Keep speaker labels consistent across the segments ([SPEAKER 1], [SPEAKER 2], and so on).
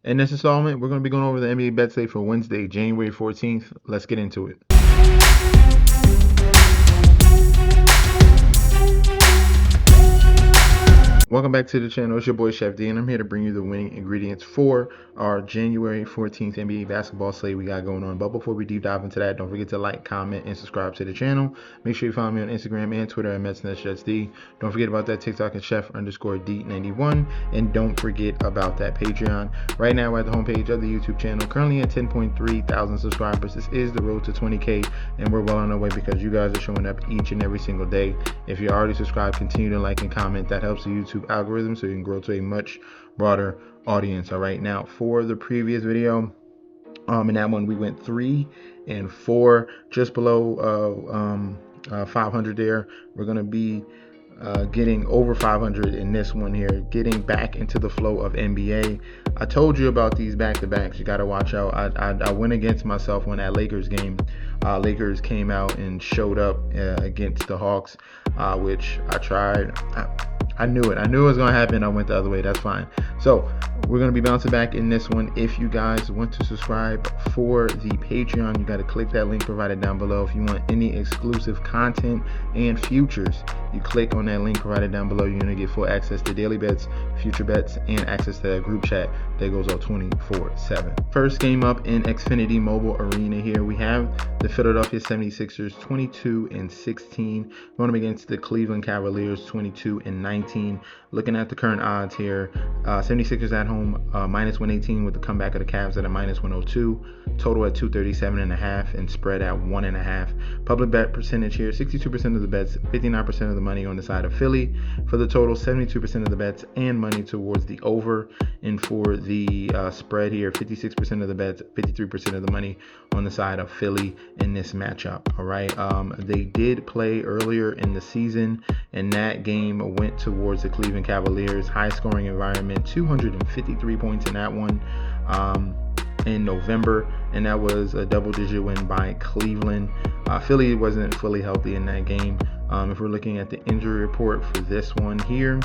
[SPEAKER 1] In this installment, we're going to be going over the NBA bet slate for Wednesday, January 14th. Let's get into it. Welcome back to the channel. It's your boy Chef D, and I'm here to bring you the winning ingredients for our January 14th NBA basketball slate we got going on. But before we deep dive into that, don't forget to like, comment, and subscribe to the channel. Make sure you follow me on Instagram and Twitter at MetsNetChefD. Don't forget about that TikTok at Chef_D91. And don't forget about that Patreon. Right now, we're at the homepage of the YouTube channel, currently at 10.3 thousand subscribers. This is the road to 20K, and we're well on our way because you guys are showing up each and every single day. If you're already subscribed, continue to like and comment. That helps the YouTube algorithm so you can grow to a much broader audience. All right, now for the previous video, in that one we went 3 and 4, just below 500 there. We're gonna be getting over 500 in this one here, getting back into the flow of NBA. I told you about these back-to-backs. You got to watch out. I went against myself on that Lakers game. Lakers came out and showed up against the Hawks, which I tried. I knew it. I knew it was going to happen. I went the other way. That's fine. So we're going to be bouncing back in this one. If you guys want to subscribe for the Patreon, you got to click that link provided down below. If you want any exclusive content and futures, you click on that link provided down below. You're going to get full access to daily bets, future bets, and access to that group chat that goes out 24/7. First game up in Xfinity Mobile Arena here, we have the Philadelphia 76ers 22-16 going up against the Cleveland Cavaliers 22-19. Looking at the current odds here, 76ers at home minus 118 with the comeback of the Cavs at a minus 102, total at 237.5 and spread at 1.5. Public bet percentage here, 62% of the bets, 59% of the money on the side of Philly. For the total, 72% of the bets and money towards the over. And for the spread here, 56% of the bets, 53% of the money on the side of Philly in this matchup. All right, they did play earlier in the season, and that game went towards the Cleveland Cavaliers. High scoring environment, 253 points in that one in November, and that was a double-digit win by Cleveland. Philly wasn't fully healthy in that game. If we're looking at the injury report for this one here,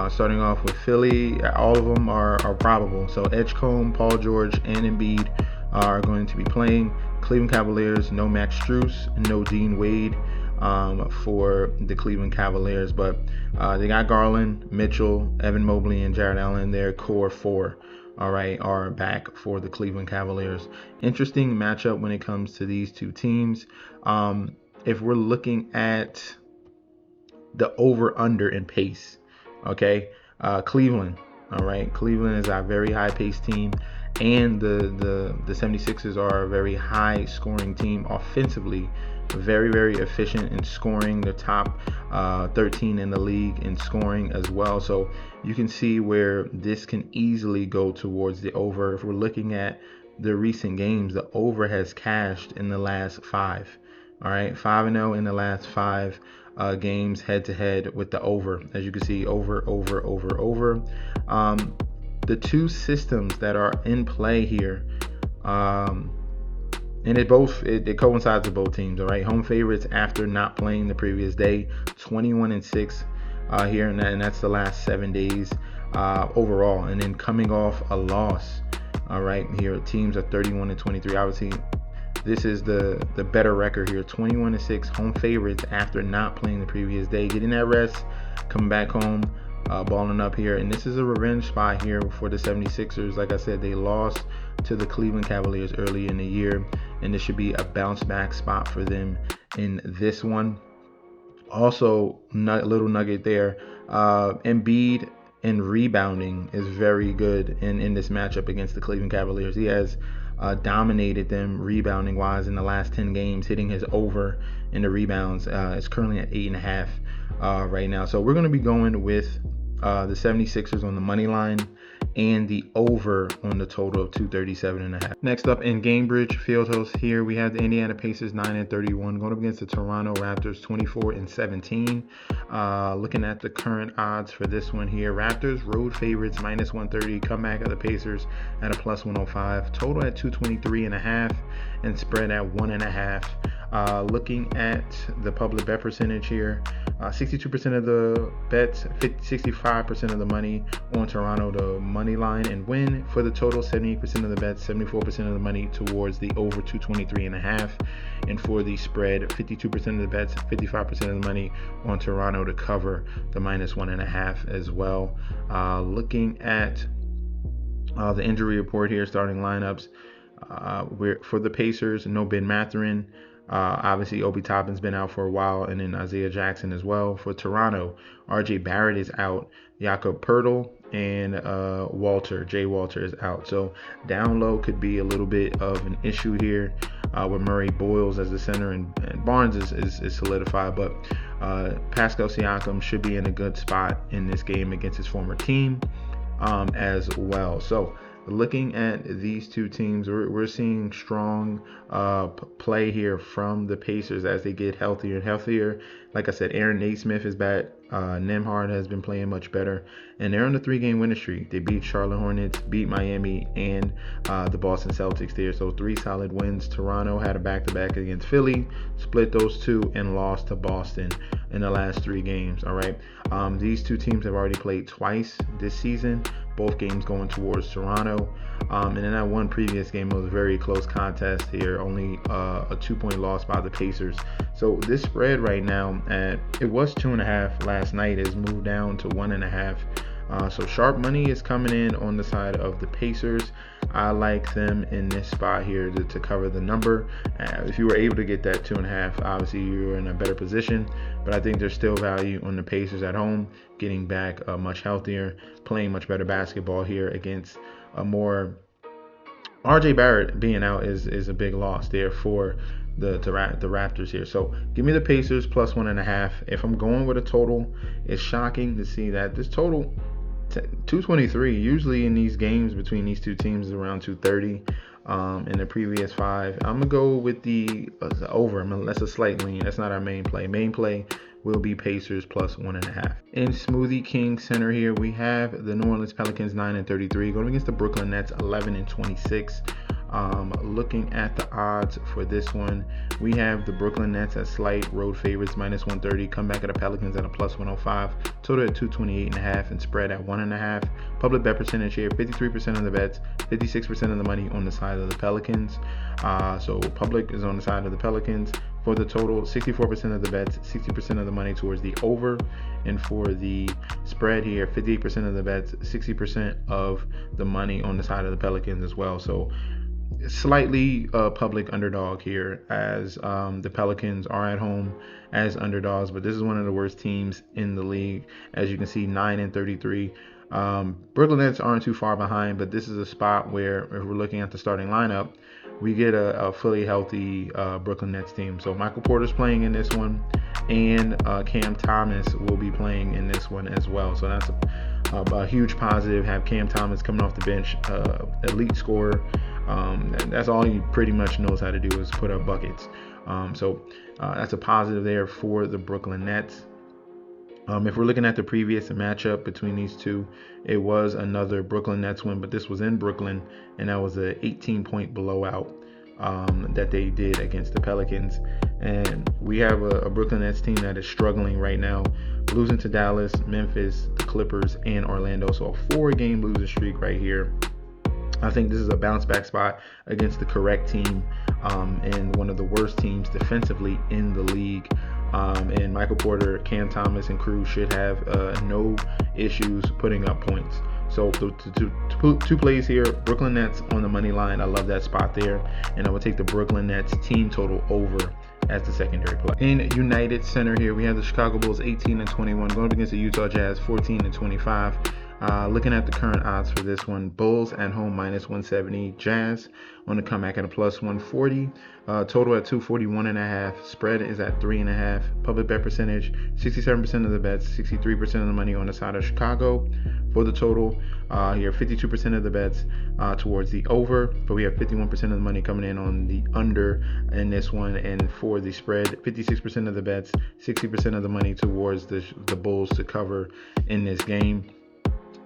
[SPEAKER 1] starting off with Philly, all of them are probable. So Edgecombe, Paul George, and Embiid are going to be playing. Cleveland Cavaliers, no Max Strus, no Dean Wade for the Cleveland Cavaliers, but they got Garland, Mitchell, Evan Mobley, and Jarrett Allen. Their core 4, all right, are back for the Cleveland Cavaliers. Interesting matchup when it comes to these two teams. If we're looking at the over-under in pace, okay, Cleveland, all right, Cleveland is a very high-paced team, and the 76ers are a very high-scoring team offensively. Very, very efficient in scoring. The top 13 in the league in scoring as well. So you can see where this can easily go towards the over. If we're looking at the recent games, the over has cashed in the last 5. All right, 5-0 in the last 5 games head-to-head with the over. As you can see, over. The two systems that are in play here, and it coincides with both teams. All right, home favorites after not playing the previous day, 21-6 here, and that's the last 7 days overall. And then coming off a loss, all right, here teams are 31-23. Obviously, this is the better record here, 21-6 home favorites after not playing the previous day, getting that rest, coming back home, balling up here. And this is a revenge spot here for the 76ers. Like I said, they lost to the Cleveland Cavaliers early in the year, and this should be a bounce back spot for them in this one. Also, little nugget there, Embiid and rebounding is very good in this matchup against the Cleveland Cavaliers. He has dominated them rebounding wise in the last 10 games, hitting his over in the rebounds. It's currently at 8.5 right now. So we're going to be going with the 76ers on the money line and the over on the total of 237.5. Next up in Gainbridge Fieldhouse here, we have the Indiana Pacers 9-31 going up against the Toronto Raptors 24-17. Looking at the current odds for this one here, Raptors road favorites minus 130, comeback of the Pacers at a plus 105, total at 223.5 and spread at 1.5. Looking at the public bet percentage here, 62% of the bets, 65% of the money on Toronto to money line and win. For the total, 78% of the bets, 74% of the money towards the over 223.5. And for the spread, 52% of the bets, 55% of the money on Toronto to cover the -1.5 as well. Looking at the injury report here, starting lineups. For the Pacers, no Ben Mathurin. Obviously, Obi Toppin's been out for a while, and then Isaiah Jackson as well. For Toronto, RJ Barrett is out. Jakob Poeltl and Jay Walter is out. So down low could be a little bit of an issue here with Murray Boyles as the center, and Barnes is solidified. But Pascal Siakam should be in a good spot in this game against his former team as well. So looking at these two teams, we're seeing strong play here from the Pacers as they get healthier and healthier. Like I said, Aaron Naismith is back. Nembhard has been playing much better, and they're on a 3-game winning streak. They beat Charlotte Hornets, beat Miami, and the Boston Celtics there. So 3 solid wins. Toronto had a back-to-back against Philly, split those 2, and lost to Boston in the last 3 games. All right. These two teams have already played twice this season, both games going towards Toronto. And in that one previous game, it was a very close contest here, only a 2-point loss by the Pacers. So this spread right now, it was 2.5 last night, has moved down to 1.5. So sharp money is coming in on the side of the Pacers. I like them in this spot here to cover the number. If you were able to get that 2.5, obviously you're in a better position. But I think there's still value on the Pacers at home, getting back much healthier, playing much better basketball here against a more... RJ Barrett being out is a big loss there for the Raptors here. So give me the Pacers plus 1.5. If I'm going with a total, it's shocking to see that this total 223. Usually in these games between these two teams is around 230. In the previous 5, I'm gonna go with the over. That's a slight lean. That's not our main play. Main play will be Pacers plus 1.5. In Smoothie King Center here, we have the New Orleans Pelicans 9-33 going against the Brooklyn Nets 11-26. Looking at the odds for this one, we have the Brooklyn Nets as slight road favorites -130. Come back at the Pelicans at a plus 105. Total at 228.5 and spread at 1.5. Public bet percentage here: 53% of the bets, 56% of the money on the side of the Pelicans. So public is on the side of the Pelicans. For the total, 64% of the bets, 60% of the money towards the over. And for the spread here, 58% of the bets, 60% of the money on the side of the Pelicans as well. So slightly public underdog here, as the Pelicans are at home as underdogs, but this is one of the worst teams in the league. As you can see, 9-33. Brooklyn Nets aren't too far behind, but this is a spot where, if we're looking at the starting lineup, we get a fully healthy Brooklyn Nets team. So Michael Porter's playing in this one, and Cam Thomas will be playing in this one as well. So that's a huge positive. Have Cam Thomas coming off the bench, elite scorer. That's all he pretty much knows how to do, is put up buckets. So that's a positive there for the Brooklyn Nets. If we're looking at the previous matchup between these two, it was another Brooklyn Nets win, but this was in Brooklyn, and that was a 18-point blowout that they did against the Pelicans. And we have a Brooklyn Nets team that is struggling right now, losing to Dallas, Memphis, the Clippers, and Orlando. So a 4-game losing streak right here. I think this is a bounce back spot against the correct team and one of the worst teams defensively in the league. And Michael Porter, Cam Thomas, and crew should have no issues putting up points. So two plays here: Brooklyn Nets on the money line. I love that spot there, and I would take the Brooklyn Nets team total over as the secondary play. In United Center here, we have the Chicago Bulls 18-21 going up against the Utah Jazz 14-25. Looking at the current odds for this one, Bulls at home -170, Jazz on the comeback at a plus 140, total at 241.5, spread is at 3.5, public bet percentage 67% of the bets, 63% of the money on the side of Chicago. For the total here, 52% of the bets towards the over, but we have 51% of the money coming in on the under in this one. And for the spread, 56% of the bets, 60% of the money towards the Bulls to cover in this game.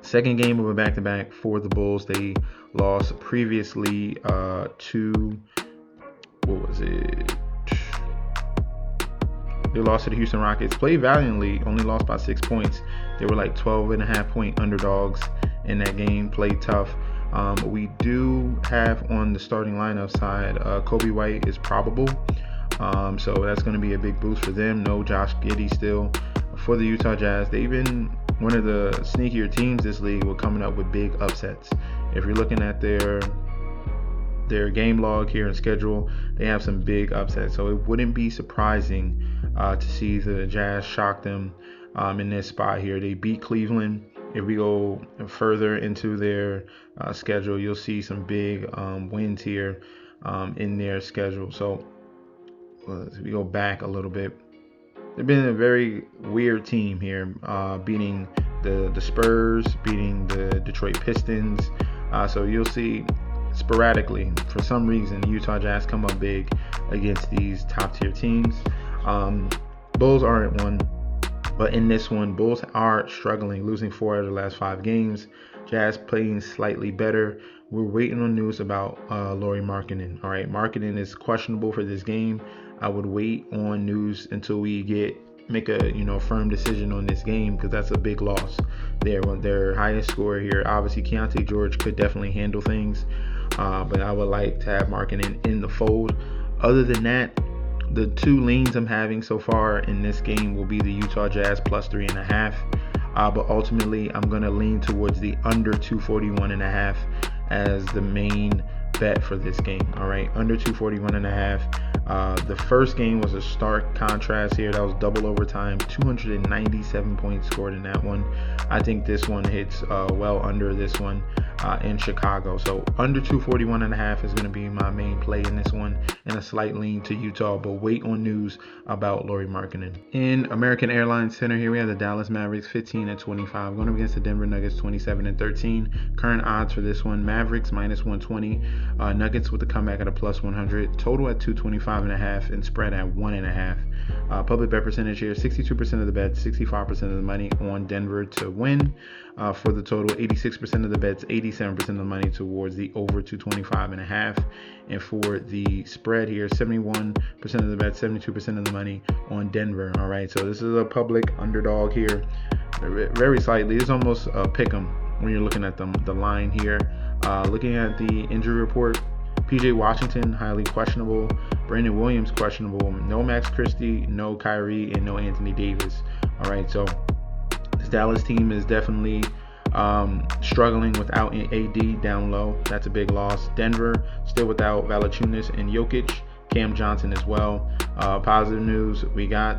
[SPEAKER 1] Second game of a back-to-back for the Bulls. They lost previously to, They lost to the Houston Rockets. Played valiantly, only lost by 6 points. They were like 12.5-point underdogs in that game. Played tough. We do have on the starting lineup side, Kobe White is probable. So that's going to be a big boost for them. No Josh Giddey still for the Utah Jazz. They've been one of the sneakier teams this league with coming up with big upsets. If you're looking at their game log here and schedule, they have some big upsets. So it wouldn't be surprising to see the Jazz shock them in this spot here. They beat Cleveland. If we go further into their schedule, you'll see some big wins here in their schedule. So if we go back a little bit, they've been a very weird team here, beating the Spurs, beating the Detroit Pistons. So you'll see sporadically, for some reason, the Utah Jazz come up big against these top tier teams. Bulls aren't one, but in this one, Bulls are struggling, losing 4 out of the last 5 games. Jazz playing slightly better. We're waiting on news about Lauri Markkanen. All right, Markkanen is questionable for this game. I would wait on news until we make a firm decision on this game, because that's a big loss. They're their highest scorer here. Obviously, Keontae George could definitely handle things, but I would like to have Markkanen in the fold. Other than that, the 2 leans I'm having so far in this game will be the Utah Jazz plus 3.5. But ultimately, I'm going to lean towards the under 241.5 as the main bet for this game. All right, under 241.5. The first game was a stark contrast here. That was double overtime, 297 points scored in that one. I think this one hits well under this one in Chicago. So under 241.5 is going to be my main play in this one, and a slight lean to Utah, but wait on news about Lauri Markkanen. In American Airlines Center here, we have the Dallas Mavericks 15-25 going up against the Denver Nuggets 27-13. Current odds for this one: Mavericks minus 120, Nuggets with the comeback at a plus 100, total at 225.5, and spread at 1.5. Public bet percentage here: 62% of the bets, 65% of the money on Denver to win. For the total, 86% of the bets, 87% of the money towards the over 225.5. And for the spread here, 71% of the bets, 72% of the money on Denver. All right, so this is a public underdog here, very slightly. It's almost a pick 'em when you're looking at the line here. Looking at the injury report, PJ Washington, highly questionable. Brandon Williams, questionable. No Max Christie, no Kyrie, and no Anthony Davis. All right, so this Dallas team is definitely struggling without AD down low. That's a big loss. Denver still without Valanciunas and Jokic. Cam Johnson as well. Positive news, we got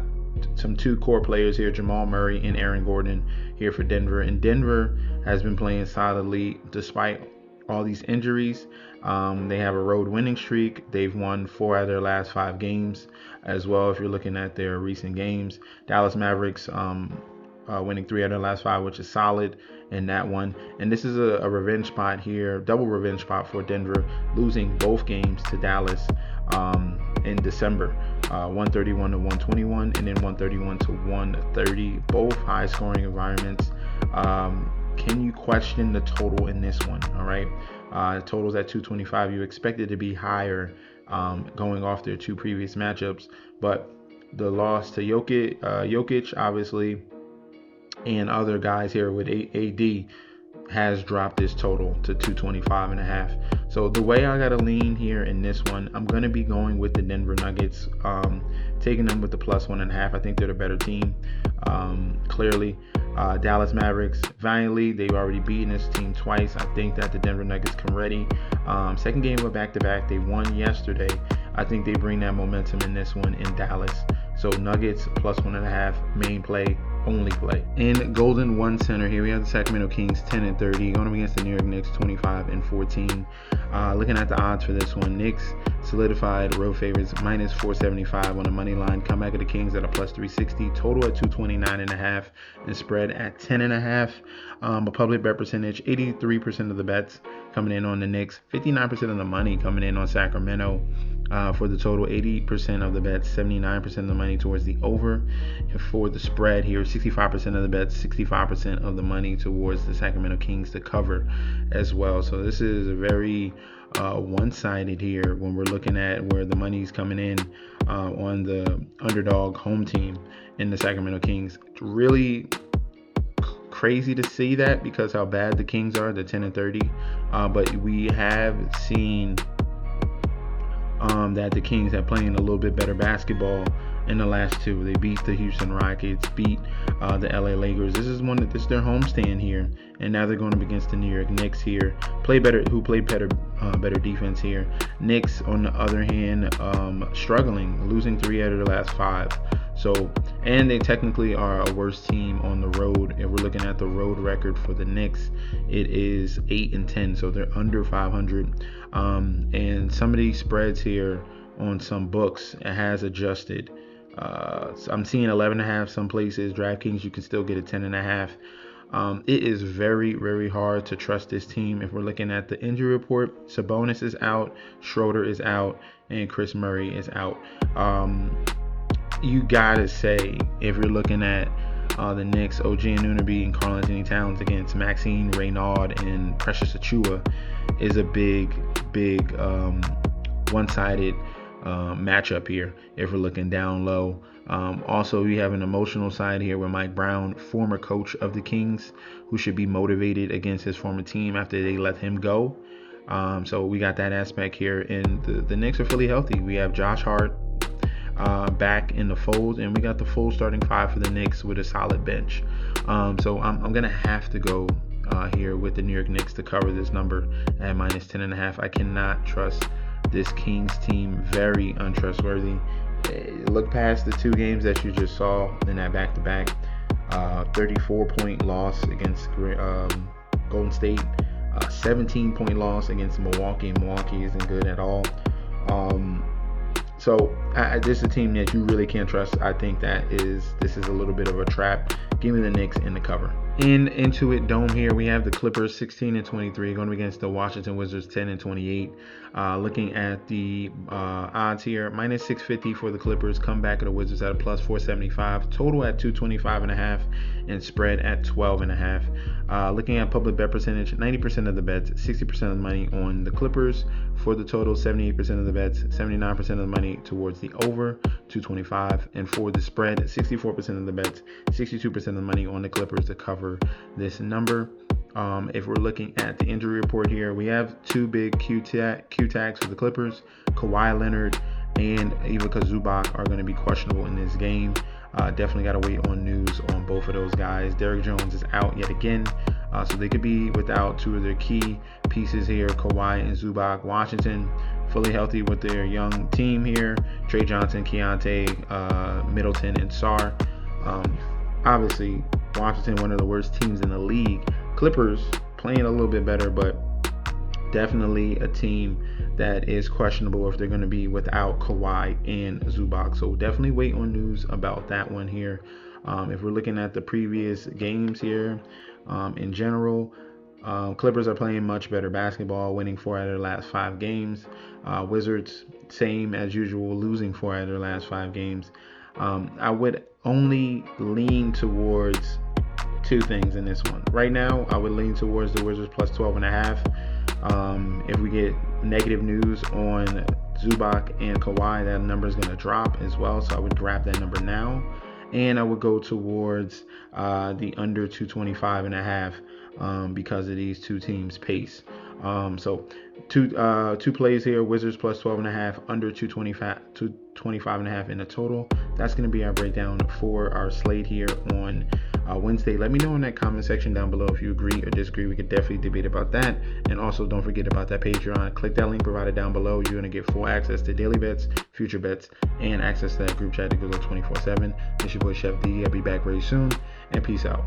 [SPEAKER 1] some 2 core players here, Jamal Murray and Aaron Gordon here for Denver. And Denver has been playing solidly despite all these injuries. They have a road winning streak. They've won 4 out of their last 5 games as well. If you're looking at their recent games, Dallas Mavericks winning 3 out of the last 5, which is solid in that one. And this is a revenge spot here, double revenge spot for Denver, losing both games to Dallas in December, 131-121, and then 131-130, both high scoring environments. Can you question the total in this one? All right, total's at 225. You expect it to be higher going off their 2 previous matchups, but the loss to Jokic obviously, and other guys here with AD has dropped this total to 225.5. So the way I got to lean here in this one, I'm going to be going with the Denver Nuggets, taking them with the plus 1.5. I think they're the better team, clearly. Dallas Mavericks, valiantly, they've already beaten this team twice. I think that the Denver Nuggets come ready. Second game of back-to-back, they won yesterday. I think they bring that momentum in this one in Dallas. So Nuggets plus 1.5, main play, only play. In Golden One Center here, we have the Sacramento Kings 10-30 going up against the New York Knicks 25-14. Looking at the odds for this one, Knicks solidified road favorites minus 475 on the money line. Comeback of the Kings at a plus 360, total at 229.5, and spread at 10.5. A public bet percentage, 83% of the bets coming in on the Knicks, 59% of the money coming in on Sacramento. For the total, 80% of the bets, 79% of the money towards the over. And for the spread here, 65% of the bets, 65% of the money towards the Sacramento Kings to cover as well. So this is a very one-sided here when we're looking at where the money's coming in on the underdog home team in the Sacramento Kings. It's really crazy to see that because how bad the Kings are. They're 10-30, but we have seen that the Kings have playing a little bit better basketball in the last two. They beat the Houston Rockets, beat the LA Lakers. This is their homestand here, and now they're going up against the New York Knicks here. Play better defense here. Knicks, on the other hand, struggling, losing 3 out of the last 5. So, and they technically are a worse team on the road. If we're looking at the road record for the Knicks, it is 8-10, so they're under 500. And some of these spreads here on some books, it has adjusted. I'm seeing 11.5 some places. DraftKings, you can still get a 10.5. It is very, very hard to trust this team. If we're looking at the injury report, Sabonis is out, Schroeder is out, and Chris Murray is out. You gotta say, if you're looking at the Knicks, OG Anunoby and Karl-Anthony Towns against Maxine Reynaud and Precious Achiuwa is a big one-sided matchup here if we're looking down low. Also, we have an emotional side here with Mike Brown, former coach of the Kings, who should be motivated against his former team after they let him go. So we got that aspect here, and the Knicks are fully healthy. We have Josh Hart back in the fold, and we got the full starting 5 for the Knicks with a solid bench. So I'm gonna have to go here with the New York Knicks to cover this number at minus 10.5. I cannot trust this Kings team. Very untrustworthy. Look past the 2 games that you just saw in that back-to-back. 34-point loss against Golden State. 17-point loss against Milwaukee. Milwaukee isn't good at all. So this is a team that you really can't trust. I think this is a little bit of a trap. Give me the Knicks in the cover. In Intuit Dome here, we have the Clippers 16-23 going against the Washington Wizards 10-28. Looking at the odds here, minus 650 for the Clippers, comeback of the Wizards at a plus 475, total at 225.5, and spread at 12.5. Looking at public bet percentage, 90% of the bets, 60% of the money on the Clippers. For the total, 78% of the bets, 79% of the money towards the over, 225. And for the spread, 64% of the bets, 62% of the money on the Clippers to cover this number. If we're looking at the injury report here, we have 2 big Q tags for the Clippers. Kawhi Leonard and Ivica Zubac are going to be questionable in this game. Definitely got to wait on news on both of those guys. Derrick Jones is out yet again, so they could be without 2 of their key pieces here, Kawhi and Zubac. Washington fully healthy with their young team here, Trey Johnson, Keontae, Middleton, and Sarr. Obviously, Washington, one of the worst teams in the league. Clippers playing a little bit better, but definitely a team that is questionable if they're going to be without Kawhi and Zubac. So definitely wait on news about that one here. If we're looking at the previous games here, in general, Clippers are playing much better basketball, winning 4 out of their last 5 games. Wizards, same as usual, losing 4 out of their last 5 games. I would only lean towards 2 things in this one. Right now, I would lean towards the Wizards plus 12.5. If we get negative news on Zubac and Kawhi, that number is going to drop as well. So I would grab that number now. And I would go towards the under 225.5 because of these 2 teams' pace. So two plays here: Wizards plus 12.5, under 225.5 in the total. That's going to be our breakdown for our slate here on Wednesday. Let me know in that comment section down below if you agree or disagree. We could definitely debate about that. And also, don't forget about that Patreon. Click that link provided down below. You're going to get full access to daily bets, future bets, and access to that group chat that goes on 24/7. It's your boy Chef D. I'll be back very soon, and peace out.